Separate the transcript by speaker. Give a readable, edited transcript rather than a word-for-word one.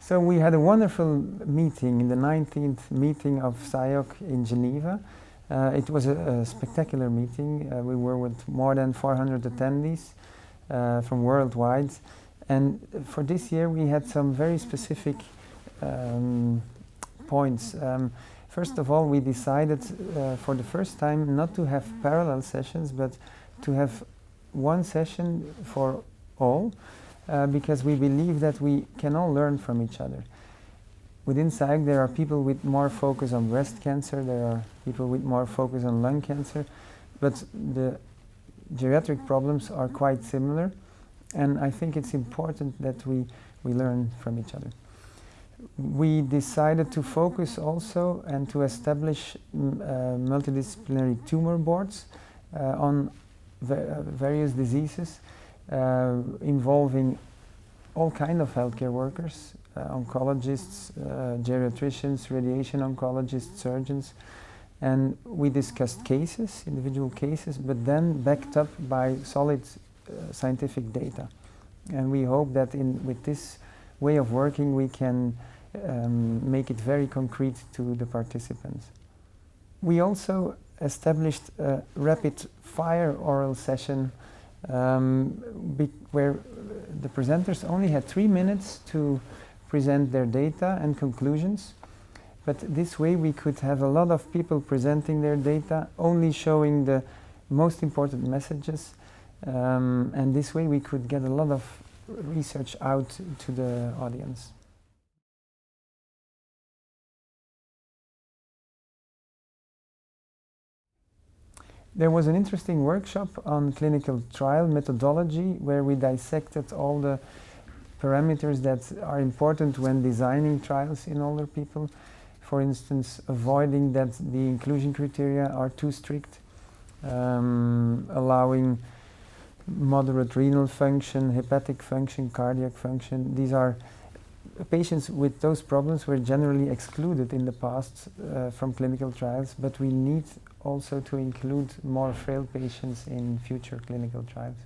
Speaker 1: So we had a wonderful meeting in the 19th meeting of SIOG in Geneva. It was a spectacular meeting. We were with more than 400 attendees from worldwide. And for this year we had some very specific points. First of all, we decided for the first time not to have parallel sessions, but to have one session for all, because we believe that we can all learn from each other. Within SIOG there are people with more focus on breast cancer, there are people with more focus on lung cancer, but the geriatric problems are quite similar, and I think it's important that we learn from each other. We decided to focus also and to establish multidisciplinary tumor boards on various diseases involving all kinds of healthcare workers, oncologists, geriatricians, radiation oncologists, surgeons, and we discussed cases, individual cases, but then backed up by solid scientific data. And we hope that with this way of working we can make it very concrete to the participants. We also established a rapid fire oral session where the presenters only had 3 minutes to present their data and conclusions, but this way we could have a lot of people presenting their data, only showing the most important messages, and this way we could get a lot of research out to the audience. There was an interesting workshop on clinical trial methodology where we dissected all the parameters that are important when designing trials in older people. For instance, avoiding that the inclusion criteria are too strict, allowing moderate renal function, hepatic function, cardiac function. These are patients with those problems were generally excluded in the past from clinical trials, but we need also to include more frail patients in future clinical trials.